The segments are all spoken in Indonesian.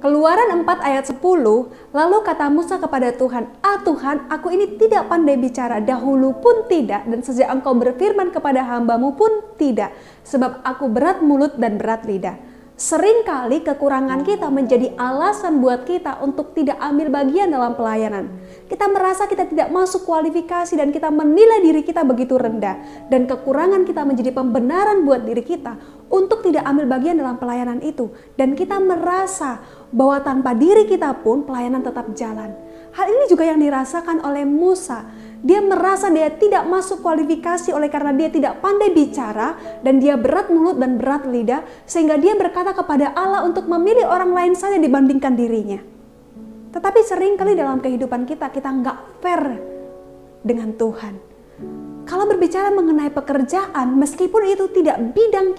Keluaran 4 ayat 10, lalu kata Musa kepada Tuhan, Tuhan, aku ini tidak pandai bicara, dahulu pun tidak, dan sejak engkau berfirman kepada hambamu pun tidak, sebab aku berat mulut dan berat lidah. Seringkali kekurangan kita menjadi alasan buat kita untuk tidak ambil bagian dalam pelayanan. Kita merasa kita tidak masuk kualifikasi dan kita menilai diri kita begitu rendah. Dan kekurangan kita menjadi pembenaran buat diri kita untuk tidak ambil bagian dalam pelayanan itu. Dan kita merasa bahwa tanpa diri kita pun pelayanan tetap jalan. Hal ini juga yang dirasakan oleh Musa. Dia merasa dia tidak masuk kualifikasi oleh karena dia tidak pandai bicara dan dia berat mulut dan berat lidah, sehingga dia berkata kepada Allah untuk memilih orang lain saja dibandingkan dirinya. Tetapi seringkali dalam kehidupan kita nggak fair dengan Tuhan. Kalau berbicara mengenai pekerjaan, meskipun itu tidak bidang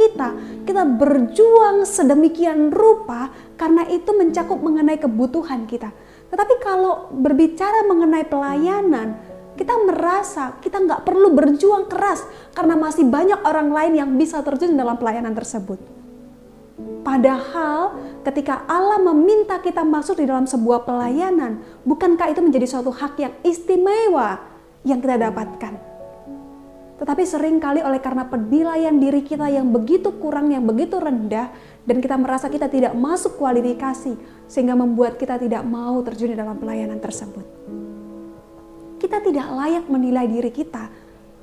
kita berjuang sedemikian rupa karena itu mencakup mengenai kebutuhan kita. Tetapi kalau berbicara mengenai pelayanan, kita merasa kita nggak perlu berjuang keras karena masih banyak orang lain yang bisa terjun dalam pelayanan tersebut. Padahal ketika Allah meminta kita masuk di dalam sebuah pelayanan, bukankah itu menjadi suatu hak yang istimewa yang kita dapatkan? Tetapi seringkali oleh karena penilaian diri kita yang begitu kurang, yang begitu rendah, dan kita merasa kita tidak masuk kualifikasi, sehingga membuat kita tidak mau terjun di dalam pelayanan tersebut. Kita tidak layak menilai diri kita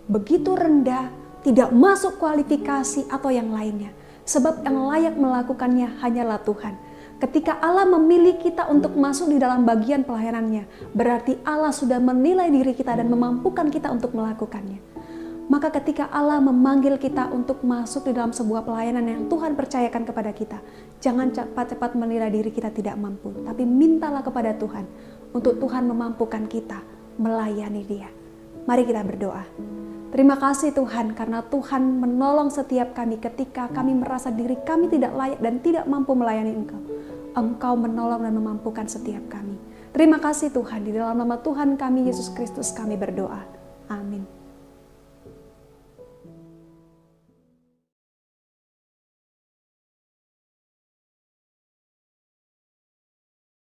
begitu rendah, tidak masuk kualifikasi atau yang lainnya. Sebab yang layak melakukannya hanyalah Tuhan. Ketika Allah memilih kita untuk masuk di dalam bagian pelayanannya, berarti Allah sudah menilai diri kita dan memampukan kita untuk melakukannya. Maka ketika Allah memanggil kita untuk masuk di dalam sebuah pelayanan yang Tuhan percayakan kepada kita, jangan cepat-cepat menilai diri kita tidak mampu, tapi mintalah kepada Tuhan untuk Tuhan memampukan kita melayani Dia. Mari kita berdoa. Terima kasih Tuhan karena Tuhan menolong setiap kami ketika kami merasa diri kami tidak layak dan tidak mampu melayani Engkau. Engkau menolong dan memampukan setiap kami. Terima kasih Tuhan, di dalam nama Tuhan kami Yesus Kristus kami berdoa. Amin.